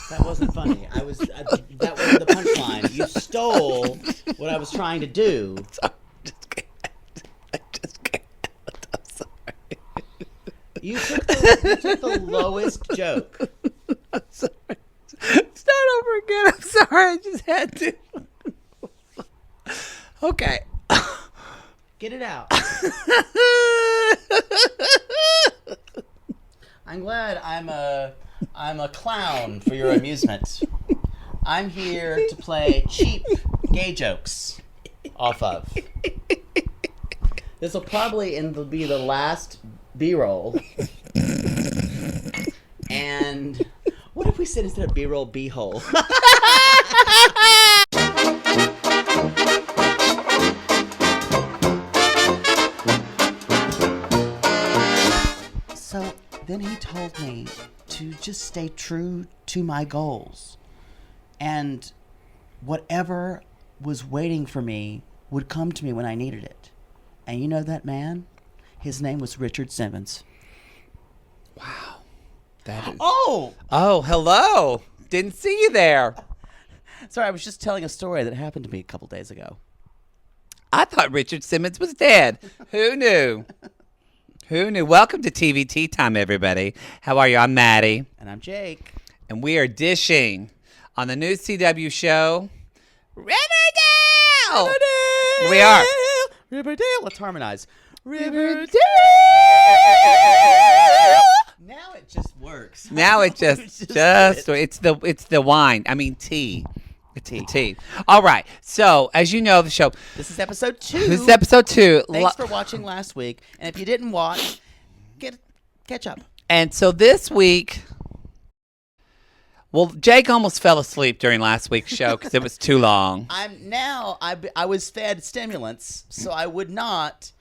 That wasn't funny. That wasn't the punchline. You stole what I was trying to do. I just can't. I'm sorry. You took the lowest joke. I'm sorry. Start over again. I'm sorry. I just had to. Okay. Get it out. I'm glad I'm a clown for your amusement. I'm here to play cheap gay jokes off of. This will probably be the last B-roll. And what if we said instead of B-roll, B-hole? So then he told me to just stay true to my goals. And whatever was waiting for me would come to me when I needed it. And you know that man? His name was Richard Simmons. Wow. That is... Oh, hello. Didn't see you there. sorry, I was just telling a story that happened to me a couple days ago. I thought Richard Simmons was dead. Who knew? Who knew? Welcome to TV Tea Time, everybody. How are you? I'm Mattie. And I'm Jake. And we are dishing on the new CW show, Riverdale! We are. Riverdale. Let's harmonize. Riverdale. Now it just works. Now it just it's the wine. I mean tea. It's the tea. All right. So as you know, the show. This is episode 2. This is episode 2. Thanks for watching last week. And if you didn't watch, catch up. And so this week, well, Jake almost fell asleep during last week's show because it was too long. I was fed stimulants, so I would not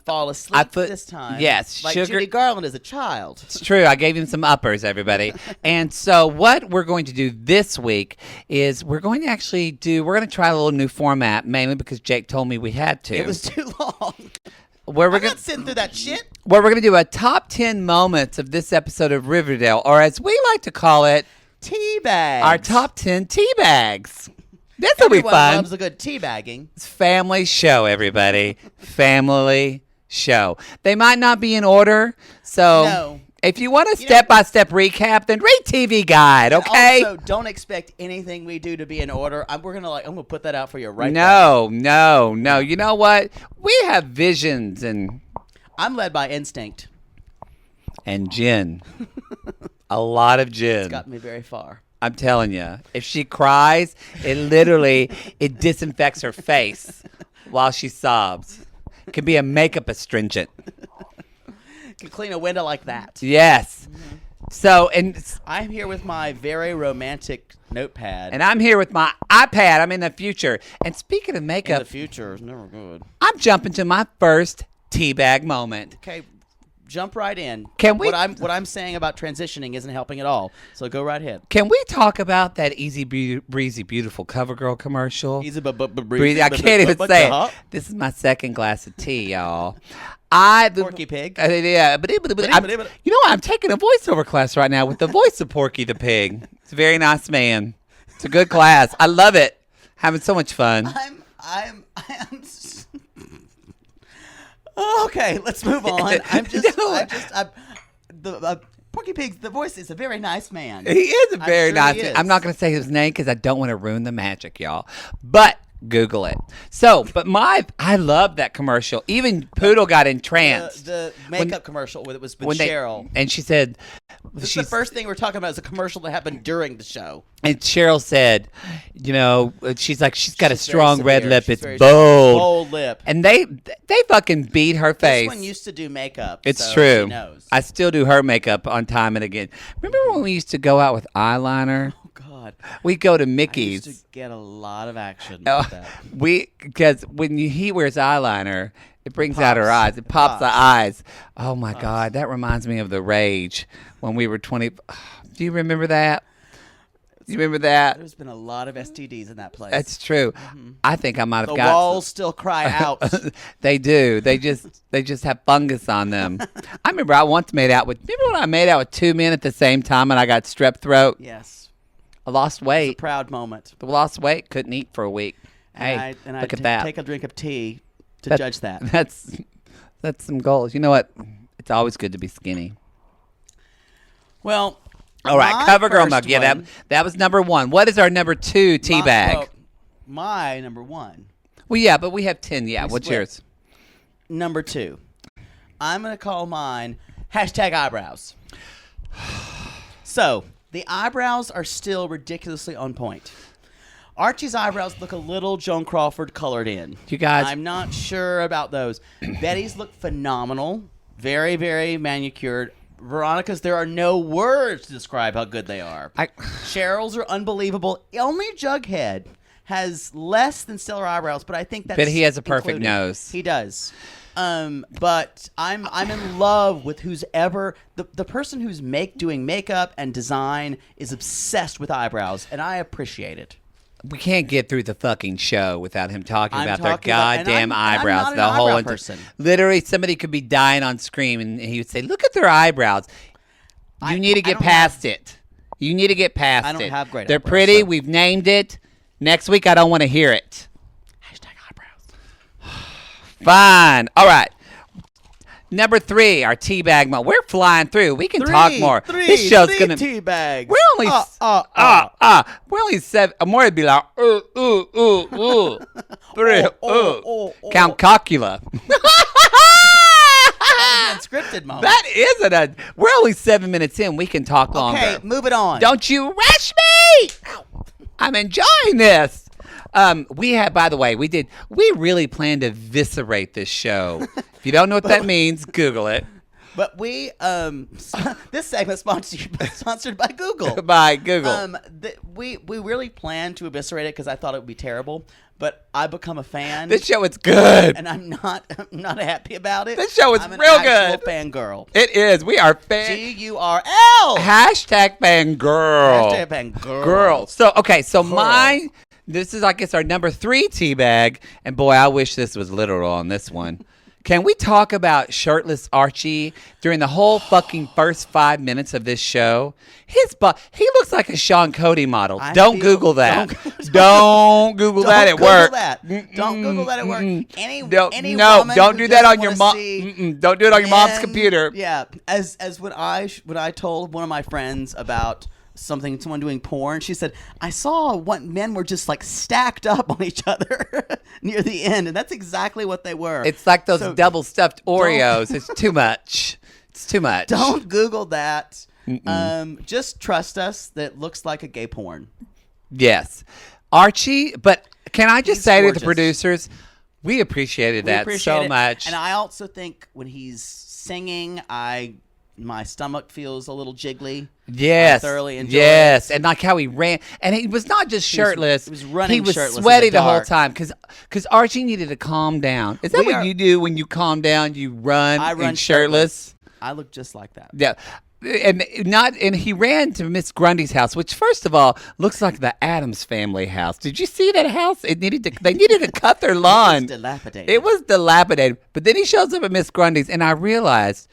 fall asleep this time. Yes, like sugar. Judy Garland as a child. It's true. I gave him some uppers, everybody. And so what we're going to do this week is we're going to try a little new format, mainly because Jake told me we had to. It was too long. I'm not sitting through that shit. Where we're going to do a top 10 moments of this episode of Riverdale, or as we like to call it, tea bags. Our top 10 tea bags. This will be fun. Everyone loves a good tea bagging. It's family show, everybody. Family show. They might not be in order, so if you want a step-by-step recap, then read TV Guide, okay? Also, don't expect anything we do to be in order. I'm gonna put that out for you right now. No. You know what? We have visions and I'm led by instinct. And gin. A lot of gin. It's gotten me very far. I'm telling you, if she cries, it disinfects her face while she sobs. It can be a makeup astringent. Can clean a window like that. Yes. Mm-hmm. So, and I'm here with my very romantic notepad. And I'm here with my iPad. I'm in the future. And speaking of makeup, in the future is never good. I'm jumping to my first teabag moment. Okay. Jump right in. Can we? What I'm saying about transitioning isn't helping at all. So go right ahead. Can we talk about that Easy Breezy Beautiful CoverGirl commercial? Easy breezy. I can't even say it. This is my second glass of tea, y'all. Porky Pig. Yeah, but you know what? I'm taking a voiceover class right now with the voice of Porky the Pig. It's a very nice man. It's a good class. I love it. Having so much fun. Okay, let's move on. Porky Pig's the voice is a very nice man. He is a very nice man. I'm not going to say his name because I don't want to ruin the magic, y'all. But Google it. So, I love that commercial. Even Poodle got entranced. The makeup commercial with Cheryl. And she said... This is the first thing we're talking about is a commercial that happened during the show. And Cheryl said, she's got a strong red lip. It's bold. Bold lip. And they fucking beat her face. This one used to do makeup. It's true. She knows. I still do her makeup on time and again. Remember when we used to go out with eyeliner? Oh, God. We'd go to Mickey's. I used to get a lot of action with that. Because when he wears eyeliner, it brings out her eyes. It pops the eyes. Oh, my God. That reminds me of the rage when we were 20. Do you remember that? You remember that? There's been a lot of STDs in that place. That's true. Mm-hmm. I think I might have got... The walls still cry out. They do. They just have fungus on them. I remember I once made out with... Remember when I made out with 2 men at the same time and I got strep throat? Yes. I lost It's a weight. proud moment. I lost weight. Couldn't eat for a week. Hey, look at that. Take a drink of tea to judge that. That's some goals. You know what? It's always good to be skinny. Well, all right, cover girl first mug. Yeah, one- that was number 1. What is our number 2 tea bag? My number 1. Well, yeah, but we have 10. Yeah, We what's split. yours? Number 2. I'm going to call mine #eyebrows. So, the eyebrows are still ridiculously on point. Archie's eyebrows look a little Joan Crawford colored in. You guys- I'm not sure about those. Betty's look phenomenal. Very, very manicured. Veronica's, there are no words to describe how good they are. Cheryl's are unbelievable. Only Jughead has less than stellar eyebrows, but I think that's But he has a perfect included. nose. He does. But I'm in love with who's ever the person who's doing makeup and design is obsessed with eyebrows, and I appreciate it. We can't get through the fucking show without him talking I'm about their talking about- and goddamn I'm eyebrows. not an the whole eyebrow person. Literally, somebody could be dying on screen, and he would say, "Look at their eyebrows." You need to get past it. You need to get past it. I don't have great They're eyebrows, pretty. so- We've named it. Next week, I don't want to hear it. #eyebrows. Fine. All right. Number 3, our teabag moment. We're flying through. We can talk more. This show's three gonna. tea bags. We're only we're only 7. More would be like three. Count Cocula. Unscripted moment. That isn't a. We're only 7 minutes in. We can talk longer. Okay, move it on. Don't you rush me! I'm enjoying this. We had, by the way, we really planned to eviscerate this show. If you don't know what that means, Google it. But we this segment sponsored by Google. By Google. We really planned to eviscerate it because I thought it would be terrible. But I become a fan. This show is good. And I'm not happy about it. This show is I'm an real actual good. fangirl. It is. We are GURL. Hashtag fangirl. Hashtag fangirl. Girl. So, okay. So mine, this is, I guess, our number 3 teabag. And boy, I wish this was literal on this one. Can we talk about Shirtless Archie during the whole fucking first 5 minutes of this show? He looks like a Sean Cody model. Don't Google that. Don't Google that at work. Don't Google that at work. Any Don't woman do who that on doesn't your wanna mom. see Don't do it on your mom's men- computer. Yeah, as when I told one of my friends about someone doing porn, she said, I saw what men were just like stacked up on each other near the end, and that's exactly what they were. It's like those So double stuffed Oreos. It's too much. It's too much. don't Google that. Just trust us that it looks like a gay porn. Yes. Archie, but can I just He's say to gorgeous. the producers, we appreciated We that appreciate so it. much. And I also think when he's singing, my stomach feels a little jiggly. Yes. I thoroughly enjoy yes. it. And like how he ran. And he was not just shirtless. he was running He was shirtless in sweaty the the whole dark. time because Archie needed to calm down. Is that what you do when you calm down? You run, I run and shirtless? I look just like that. Yeah. And he ran to Miss Grundy's house, which first of all looks like the Addams family house. Did you see that house? They needed to cut their lawn. It was dilapidated. It was dilapidated. But then he shows up at Miss Grundy's, and I realized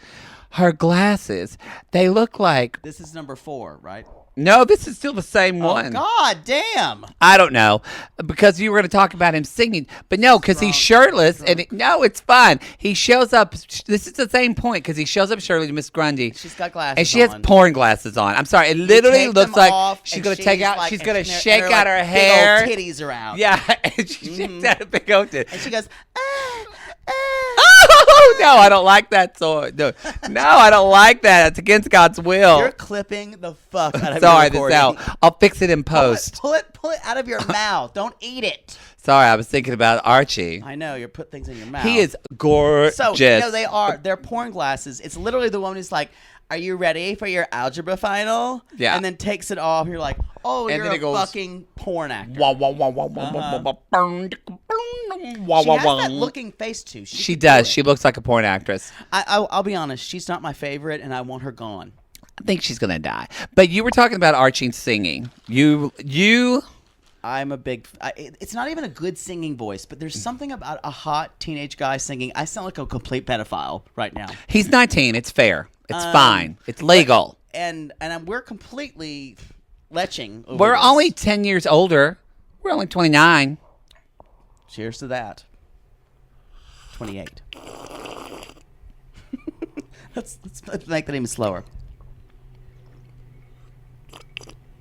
her glasses, they look like. This is number 4, right? No, this is still the same one. God damn. I don't know, because you were going to talk about him singing, but no, because he's shirtless, and no, it's fine. He shows up. This is the same point because he shows up shirtless to Miss Grundy. She's got glasses and she has on. porn glasses on. I'm sorry, it literally Take looks them like off, she's and going to take out. like- she's and going to they're- shake they're out like her big hair. old titties are out. Yeah, and she shakes out a big old tit. And she goes, Oh no, I don't like that. So no, I don't like that. It's against God's will. You're clipping the fuck out of Sorry, your this recording. out. I'll fix it in post. Pull it out of your mouth. Don't eat it. Sorry, I was thinking about Archie. I know you're putting things in your mouth. He is gorgeous. So they're porn glasses. It's literally the one who's like, "Are you ready for your algebra final?" Yeah. and then takes it off. You're like, "Oh, And you're then a it goes, fucking porn actor." Wah, wah, wah, wah, wah, wah, wah, wah, wah, She wah, has wah. that looking face too. She can do does. it. She looks like a porn actress. I'll be honest. She's not my favorite, and I want her gone. I think she's gonna die. But you were talking about Archie singing. You. I'm a big. It's not even a good singing voice, but there's something about a hot teenage guy singing. I sound like a complete pedophile right now. He's 19. It's fair. It's fine. It's legal. And we're completely leching. Over We're this. only 10 years older. We're only 29. Cheers to that. 28. let's make that even slower.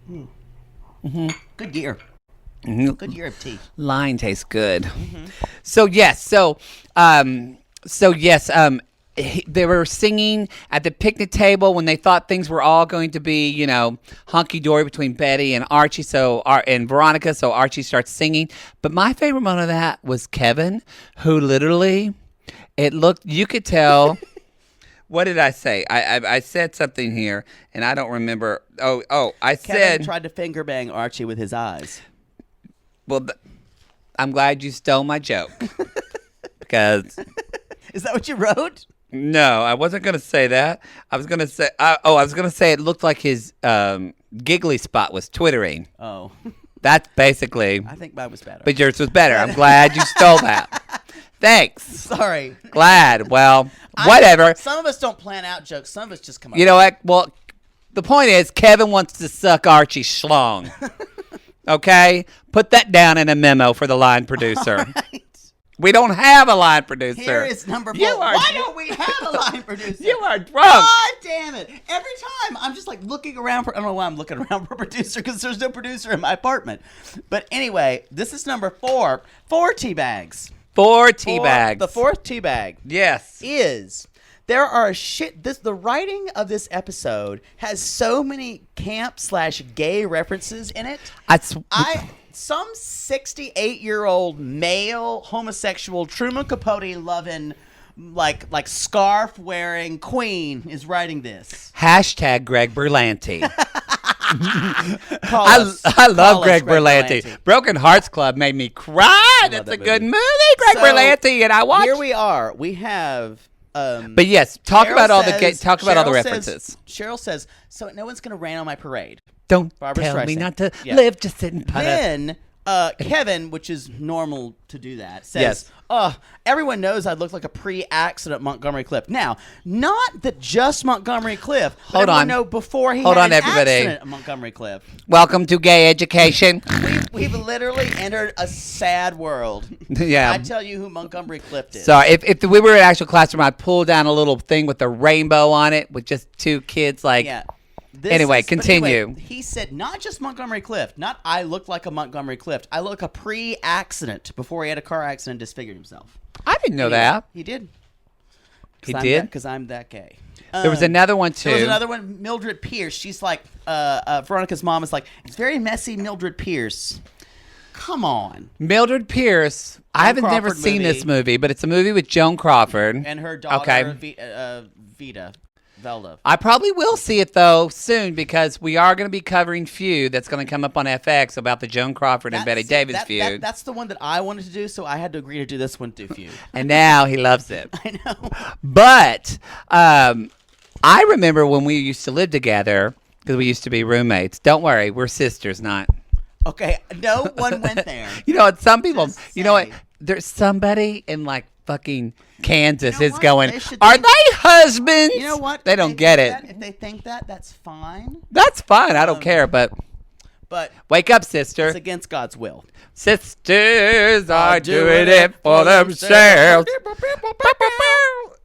Mm-hmm. Good year. Mm-hmm. Good year of tea. Line tastes good. Mm-hmm. So yes, they were singing at the picnic table when they thought things were all going to be, hunky dory between Betty and Archie. And Veronica. So Archie starts singing. But my favorite moment of that was Kevin, who literally, you could tell. What did I say? I said something here, and I don't remember. I said Kevin tried to finger bang Archie with his eyes. Well, I'm glad you stole my joke. Because is that what you wrote? No, I wasn't going to say that. I was going to say it looked like his giggly spot was twittering. Oh. That's basically. I think mine was better. But yours was better. I'm glad you stole that. Thanks. Sorry. Glad. Well, whatever. Some of us don't plan out jokes. Some of us just come up. You know what? Well, the point is Kevin wants to suck Archie's schlong. Okay? Put that down in a memo for the line producer. All right. We don't have a line producer. Here is number 4. Why don't we have a line producer? You are drunk. God damn it. Every time I'm just like looking around I don't know why I'm looking around for a producer because there's no producer in my apartment. But anyway, this is number 4. 4 tea bags. 4 tea bags. The 4th tea bag. Yes. Is there are the writing of this episode has so many camp/gay references in it. Some 68-year-old male homosexual Truman Capote loving like scarf wearing queen is writing this. #Greg Berlanti. I love Greg Berlanti. Broken Hearts Club made me cry. That's a good movie, Greg Berlanti, and I watched. Here we are. We have. But yes, talk about all the references. Cheryl says, "So no one's going to rain on my parade." Don't Barbara tell me Streisand. not to live, just sit and putter. Then Kevin, which is normal to do that, says, Yes. everyone knows I look like a pre-accident Montgomery Clift. Now, not that just Montgomery Clift. Hold on. Know before he Hold had on, an everybody. accident at Montgomery Clift. Welcome to gay education. We've literally entered a sad world. Yeah. I tell you who Montgomery Clift is. So if we were in an actual classroom, I'd pull down a little thing with a rainbow on it with just 2 kids like... Yeah. Continue. He said, not just Montgomery Clift. Not I look like a Montgomery Clift. I look a pre-accident before he had a car accident and disfigured himself. I didn't know that. He did. He did? Because I'm that gay. There was another one, too. There was another one, Mildred Pierce. She's like, Veronica's mom is like, it's very messy, Mildred Pierce. Come on. Mildred Pierce. I haven't never Crawford seen movie. this movie, but it's a movie with Joan Crawford. And her daughter, Velda. I probably will see it, though, soon, because we are going to be covering Feud that's going to come up on FX about the Joan Crawford and Betty Davis feud. That's the one that I wanted to do, so I had to agree to do this one too, Feud. And now he loves it. I know. But I remember when we used to live together, because we used to be roommates. Don't worry, we're sisters, not. Okay, no one went there. You know what? Some people, Just you know what? say. There's somebody in like fucking Kansas You know is what? going, They should are think- they husbands? You know what? They If don't get it. think that- if they think that, that's fine. That's fine. I don't care, but But wake up, it's sister. against God's will. Sisters are doing it for themselves.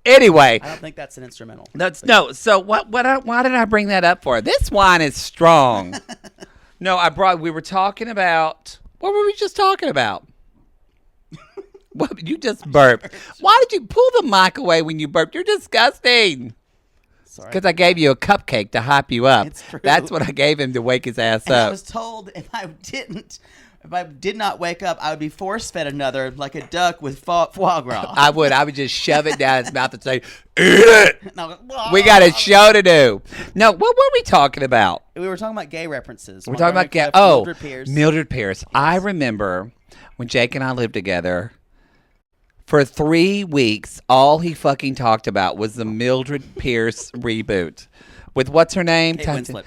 Anyway, I don't think that's an instrumental. no. So why did I bring that up for? This wine is strong. We were talking about, what were we just talking about? What, you just burped. Why did you pull the mic away when you burped? You're disgusting. Sorry. Because I gave you a cupcake to hype you up. It's true. That's what I gave him to wake his ass And I up. was told if I did not wake up, I would be force-fed another like a duck with foie gras. I would just shove it down his mouth and say, eat it. And I was, We got a show to do. No, what were we talking about? We were talking about gay references. We're talking about Mildred Pierce. Mildred Pierce. I remember when Jake and I lived together. For 3 weeks, all he fucking talked about was the Mildred Pierce reboot with what's her name? Kate Winslet.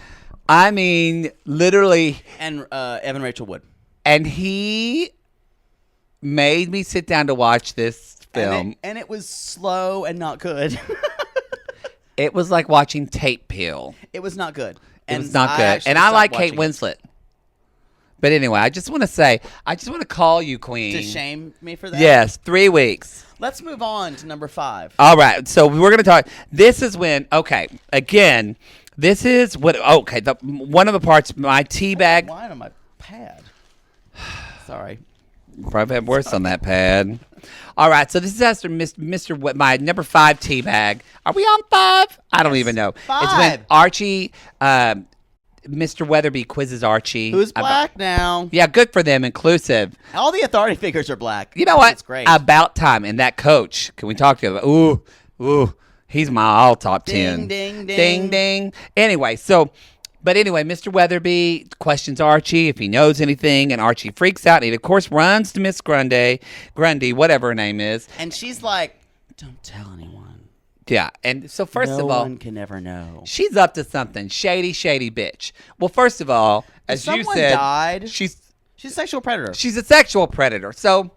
I mean, literally. And Evan Rachel Wood. And he made me sit down to watch this film. And it was slow and not good. It was like watching tape peel. It was not good. It was not good. And I like Kate Winslet. But anyway, I just want to call you queen. To shame me for that? Yes, 3 weeks. Let's move on to number 5. All right. So we're going to talk. This is when, again, this is what, one of the parts, my tea bag. Wine on my pad. Sorry. Probably had worse on that pad. All right. So this is after Mr. My number 5 tea bag. Are we on 5? I don't even know. 5. It's when Archie, Mr. Weatherby quizzes Archie. Who's black now? Yeah, good for them, inclusive. All the authority figures are black. You know what? That's great. About time. And that coach, can we talk to you? Ooh, he's my all top 10. Ding, ding, ding, ding. Anyway, Mr. Weatherby questions Archie if he knows anything, and Archie freaks out. And he, of course, runs to Miss Grundy, whatever her name is. And she's like, don't tell anyone. Yeah, and so first of all, no one can ever know. She's up to something. Shady bitch. Well, first of all, as you said, died, she's a sexual predator. She's a sexual predator. So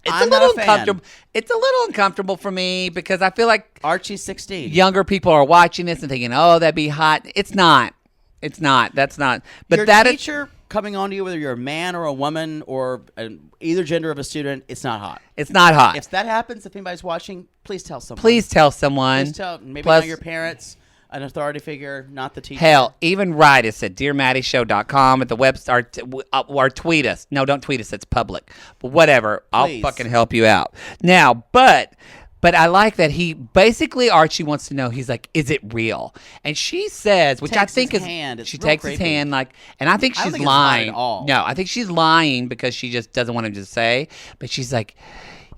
it's a little uncomfortable. It's a little uncomfortable for me because I feel like Archie's 16. Younger people are watching this and thinking, "Oh, that'd be hot." It's not. It's not. That's not. But your that teacher coming on to you, whether you're a man or a woman or either gender of a student, it's not hot. It's not hot. If that happens, if anybody's watching, please tell someone. Please tell someone. Please tell. Maybe not your parents, an authority figure, not the teacher. Hell, even write us at dearmattieshow.com at the website or tweet us. No, don't tweet us. It's public. But whatever. I'll fucking help you out. Now, but I like that Archie wants to know, he's like, is it real? And she says, which I think she takes his hand, like, and I think she's lying. No, I think she's lying because she just doesn't want him to say, but she's like,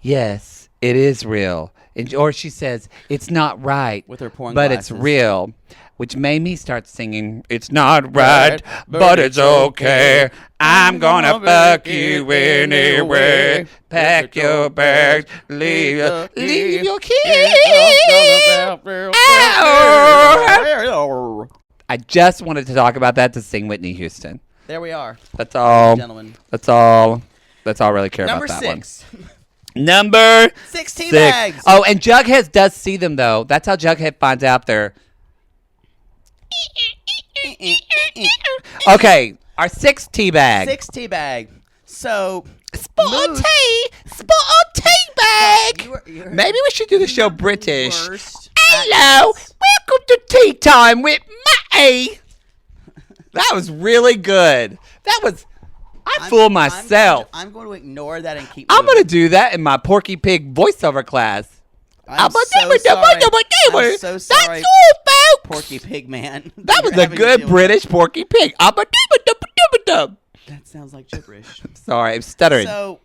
yes, it is real. Or she says, it's not right, with her porn but glasses. It's real. Which made me start singing, it's not right, but it's okay. I'm gonna fuck you anyway. Pack your bags, leave your keys. I just wanted to talk about that to sing Whitney Houston. There we are. That's all. Gentlemen. That's all I really care about that 6. one. Number 6 tea bags. Oh, and Jughead does see them, though. That's how Jughead finds out they're... Okay, our 6th tea bag. 6th tea bag. So... Spot tea bag. Maybe we should do the show British. Hello, welcome to Tea Time with Mattie. That was really good. I fooled myself. I'm going to ignore that and keep I'm moving. going to do that in my Porky Pig voiceover class. I'm so sorry. I'm so sorry, That's all, folks. Porky Pig man. That was a good British Porky Pig. That sounds like gibberish. Sorry, I'm stuttering. So,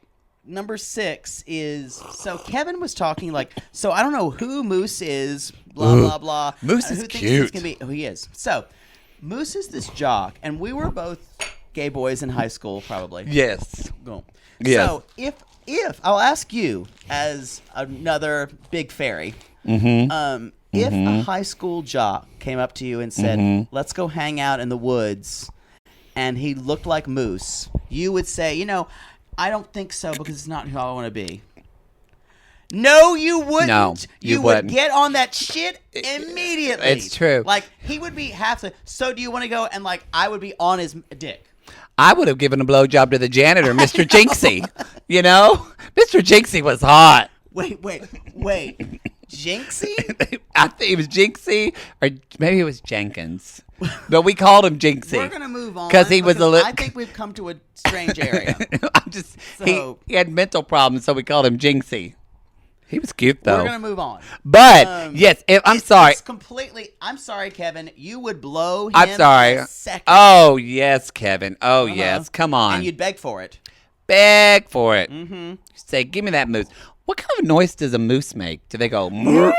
number 6 is... So, Kevin was talking like... So, I don't know who Moose is, blah, blah, blah. Moose is cute. He is. So, Moose is this jock, and we were both gay boys in high school, probably. Yes. Go. Yes. So, if I'll ask you as another big fairy, Mm-hmm. if a high school jock came up to you and said, let's go hang out in the woods, and he looked like Moose, you would say, I don't think so because it's not who I want to be. No, you wouldn't. No, you would wouldn't. get on that shit immediately. It's true. Like, he would be so do you want to go? And, like, I would be on his dick. I would have given a blowjob to the janitor, Mr. Jinxie. Mr. Jinxie was hot. Wait. Jinxie? I think it was Jinxie, or maybe it was Jenkins. But we called him Jinxie. We're going to move on. Because he was a little... I think we've come to a strange area. He had mental problems, so we called him Jinxie. He was cute, though. We're going to move on. But, yes, I'm sorry. I'm sorry, Kevin. You would blow him I'm sorry. in a second. Oh, yes, Kevin. Oh, yes. Come on. And you'd beg for it. Beg for it. Mm-hmm. Say, give me that moose. What kind of noise does a moose make? Do they go... We're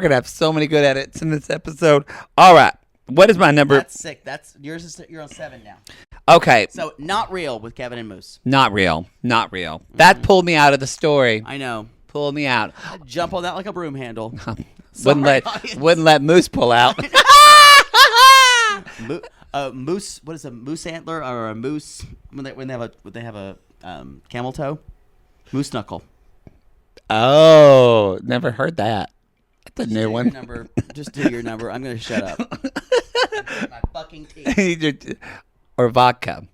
going to have so many good edits in this episode. All right. What is my number? That's sick. You're on 7 now. Okay. So, not real with Kevin and Moose. Not real. That pulled me out of the story. I know. Pulled me out. I'd jump on that like a broom handle. Wouldn't let Moose pull out. Moose. What is a moose antler or a moose when they have a camel toe? Moose knuckle. Oh, never heard that. the new one. Number. Just do your number. I'm going to shut up. My fucking teeth. Or vodka.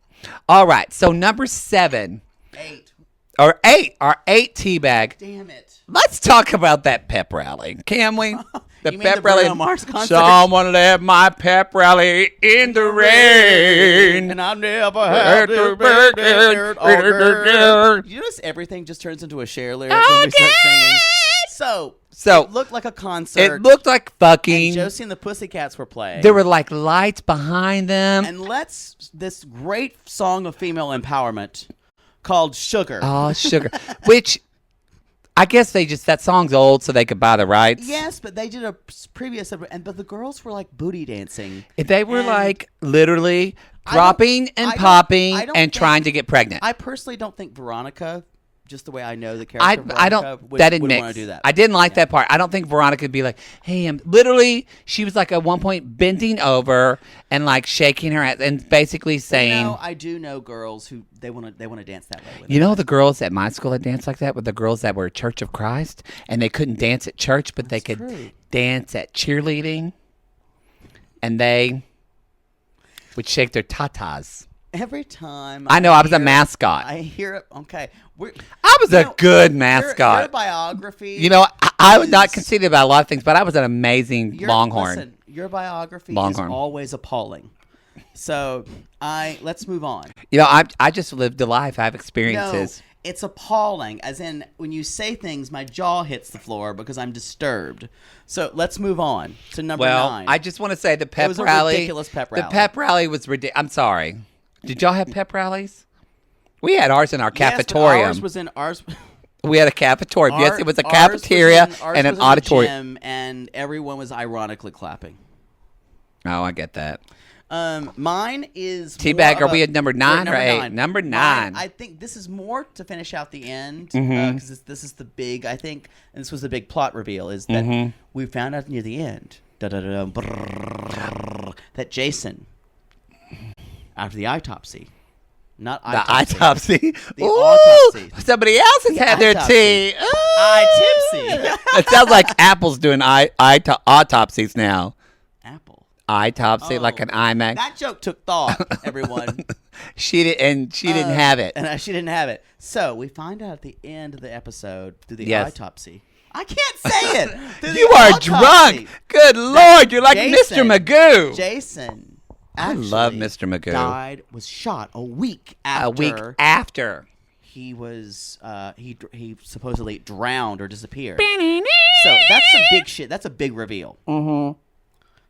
All right. So number 7. 8. Or 8. Our 8 teabag. Damn it. Let's talk about that pep rally. Can we? The You mean pep the rally. Bruno Mars concert? Someone left my pep rally in the rain. And I never had to beg it. Oh, you notice everything just turns into a Cher lyric when we start singing. So it looked like a concert. It looked like fucking. And Josie and the Pussycats were playing. There were like lights behind them. And this great song of female empowerment called Sugar. Oh, Sugar. Which I guess that song's old so they could buy the rights. Yes, but they did a previous, but the girls were like booty dancing. They were like literally dropping and popping and trying to get pregnant. I personally don't think Veronica, just the way I know the character, I don't. That didn't mix. Want to do that. I didn't like that part. I don't think Veronica would be like, "Hey, I'm literally." She was like at one point bending over and like shaking her ass and basically saying, I do know girls who they want to dance that way. You know, the girls at my school that danced like that were the girls that were Church of Christ, and they couldn't dance at church, but they could dance at cheerleading, and they would shake their tatas. Every time I know I was a mascot. I hear it. Okay, I was a good mascot. Your biography. You know, I would not conceited about a lot of things, but I was an amazing Longhorn. Listen, your biography is always appalling. So let's move on. You know, I just lived a life. I have experiences. No, it's appalling. As in, when you say things, my jaw hits the floor because I'm disturbed. So let's move on to number 9. I just want to say the pep it was rally. A ridiculous pep rally. The pep rally was ridiculous. I'm sorry. Did y'all have pep rallies? We had ours in our cafeteria. Ours was in ours. We had a cafeteria. Yes, it was a cafeteria and an auditorium. And everyone was ironically clapping. Oh, I get that. Mine is Teabag. Are we at number 9 or 8? Number 9. I think this is more to finish out the end because this is the big. I think, and this was the big plot reveal is that we found out near the end that Jason, after the autopsy. Not the autopsy. The autopsy. Somebody else has had their tea. Eye-tipsy. It sounds like Apple's doing autopsies now. Apple. Autopsy, like an iMac. That joke took thought, everyone. She didn't have it. And she didn't have it. So we find out at the end of the episode through the autopsy. I can't say it. You are drunk. Good Lord, you're like Mr. Magoo. Jason. I love Mr. Magoo. Was shot a week after. He was he supposedly drowned or disappeared. So that's some big shit. That's a big reveal. Mm-hmm.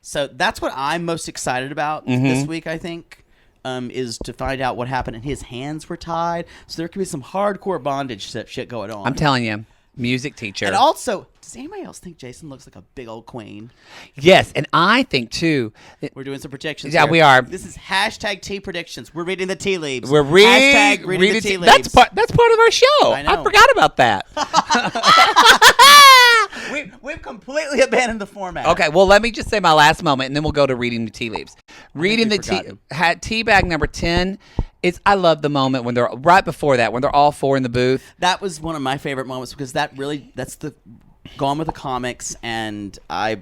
So that's what I'm most excited about this week. I think is to find out what happened. And his hands were tied, so there could be some hardcore bondage shit going on. I'm telling you. Music teacher. And also, does anybody else think Jason looks like a big old queen? Yes, and I think too. We're doing some predictions. Yeah, here. we are. This is hashtag tea predictions. We're reading the tea leaves. We're hashtag reading the tea leaves. That's part of our show. I forgot about that. We've completely abandoned the format. Okay, well, let me just say my last moment, and then we'll go to reading the tea leaves. Reading the tea. Teabag number 10. I love the moment when they're right before that when they're all 4 in the booth. That was one of my favorite moments because that's the Gone with the comics, and they're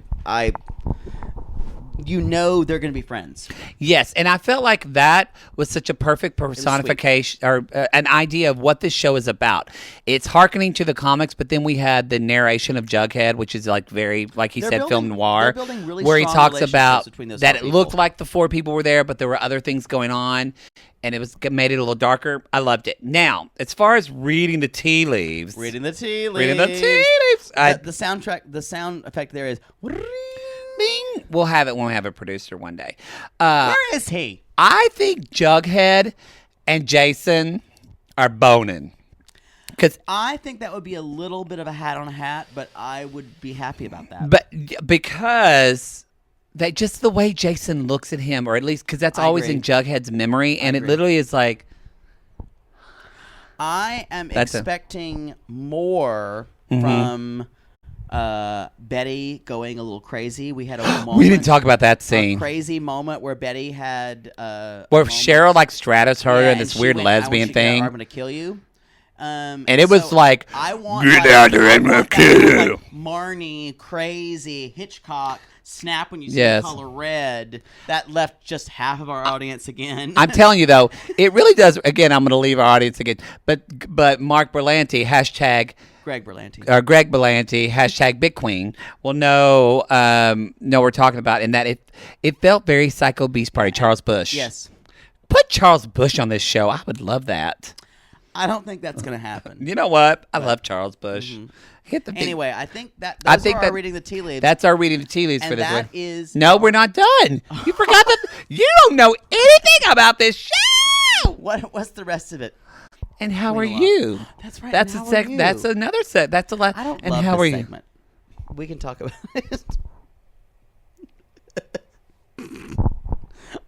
going to be friends. Yes, and I felt like that was such a perfect personification or an idea of what this show is about. It's hearkening to the comics, but then we had the narration of Jughead, which is like very, like he said, film noir, really where he talks about that it people. looked like the 4 people were there, but there were other things going on, and it made it a little darker. I loved it. Now, as far as reading the tea leaves, the sound effect there is. Bing. We'll have it when we have a producer one day. Where is he? I think Jughead and Jason are boning. Because I think that would be a little bit of a hat on a hat, but I would be happy about that. But because just the way Jason looks at him, or at least because that's always in Jughead's memory, and it literally is like. I am expecting more from. Betty going a little crazy. We had a moment. We didn't talk about that scene. A crazy moment where Betty had where Cheryl like stratus her in this weird lesbian thing. I'm going to kill you. And it was so like, I want get like, out there I and want kill that you. like Marnie, crazy Hitchcock snap when you see Yes. the color red. That left just half of our audience again. I'm telling you though, it really does. Again, I'm going to leave our audience again, but Mark Berlanti hashtag. Greg Berlanti. Greg Berlanti, hashtag Big Queen, will know we're talking about, and that it felt very Psycho Beast Party, Charles Bush. Yes. Put Charles Bush on this show. I would love that. I don't think that's going to happen. You know what? I love Charles Bush. Hit the Anyway, I think that those are our reading the tea leaves. That's our reading the tea leaves and for this that one. is No, we're not done. You forgot that. You don't know anything about this show. What's the rest of it? And how are you? That's right. That's and a how sec. are you? That's another set. That's a lot. I don't and love how this are you? segment. We can talk about it.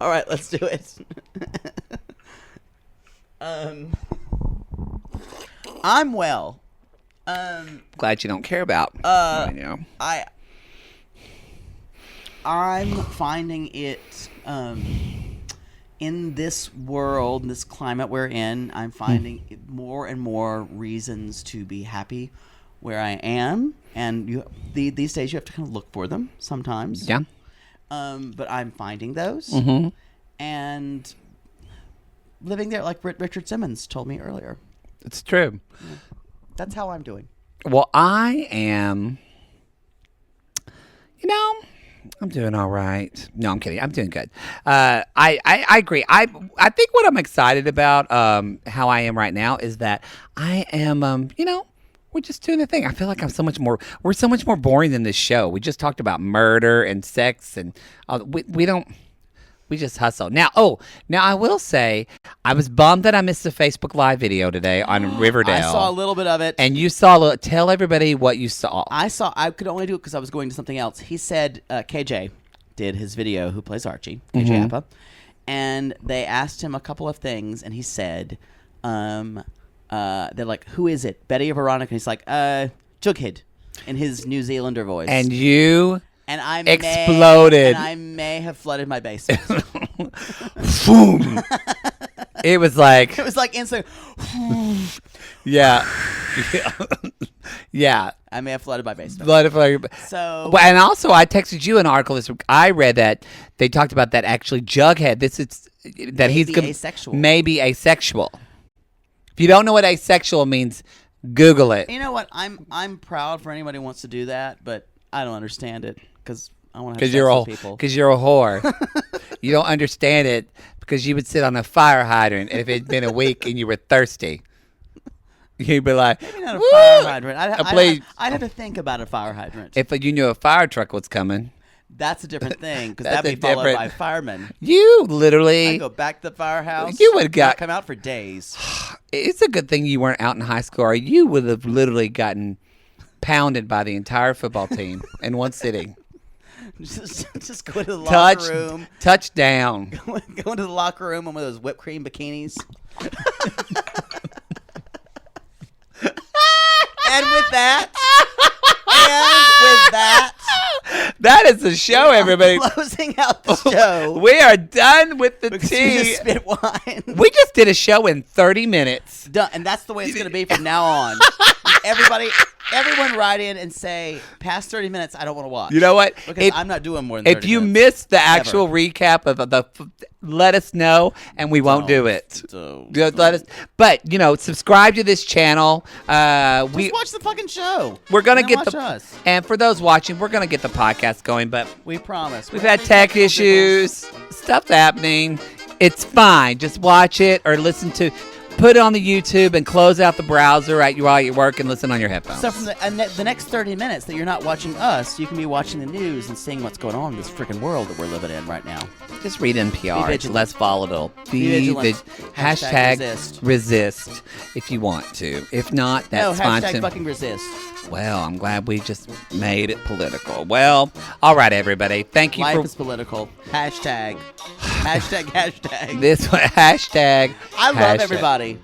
All right, let's do it. I'm well. Glad you don't care about. I'm finding it in this world, in this climate we're in. I'm finding more and more reasons to be happy where I am, and these days you have to kind of look for them sometimes. Yeah. But I'm finding those, and living there, like Richard Simmons told me earlier. It's true. Yeah. That's how I'm doing. Well, I am. I'm doing all right. No, I'm kidding. I'm doing good. I agree. I think what I'm excited about, how I am right now, is that I am, we're just doing the thing. I feel like we're so much more boring than this show. We just talked about murder and sex, and we just hustle. Now I will say, I was bummed that I missed the Facebook Live video today on Riverdale. I saw a little bit of it. And you tell everybody what you saw. I could only do it because I was going to something else. He said, KJ did his video, who plays Archie, KJ Appa, and they asked him a couple of things, and he said, they're like, who is it? Betty or Veronica? And he's like, Jughead, in his New Zealander voice. And you... And I exploded. I may have flooded my basement. Boom. It was like instant. Yeah. Yeah. I may have flooded my basement. So. And also, I texted you an article this week. I read that they talked about that actually Jughead. Maybe asexual. If you don't know what asexual means, Google it. You know what? I'm proud for anybody who wants to do that, but I don't understand it. Because I want to have sex with people. Because you're a whore. You don't understand it because you would sit on a fire hydrant if it had been a week and you were thirsty. You'd be like, maybe not a fire hydrant. I'd have to think about a fire hydrant. If you knew a fire truck was coming. That's a different thing because that'd be followed by firemen. You literally. I'd go back to the firehouse. You would have come out for days. It's a good thing you weren't out in high school, or you would have literally gotten pounded by the entire football team in one sitting. Just go to the locker room. Touchdown. Go into the locker room in one of those whipped cream bikinis. And with that, that is the show, everybody. Closing out the show. We are done with the tea. We just spit wine. We just did a show in 30 minutes. Done, and that's the way it's going to be from now on. Everyone write in and say, past 30 minutes, I don't want to watch. You know what? Because I'm not doing more than 30 minutes. If you missed the actual recap of let us know, and we won't do it. Let us. But subscribe to this channel. Just watch the fucking show. We're gonna get us. And for those watching, we're gonna get the podcast going. But we promise. We've had tech issues, stuff happening. It's fine. Just watch it or listen to. Put it on the YouTube and close out the browser while you work and listen on your headphones. So from the next 30 minutes that you're not watching us, you can be watching the news and seeing what's going on in this freaking world that we're living in right now. Just read NPR. It's less volatile. Be vigilant. Hashtag resist if you want to. If not, that's fine too. Hashtag fucking resist. Well, I'm glad we just made it political. Well, all right, everybody. Thank you. Life is political. Hashtag. This one, hashtag. I love everybody.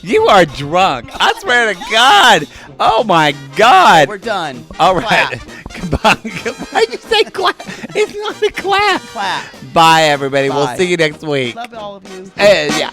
You are drunk. I swear to God. Oh, my God. We're done. All right. Goodbye. Why'd you say clap? It's not a clap. Clap. Bye, everybody. Bye. We'll see you next week. Love all of you. Yeah.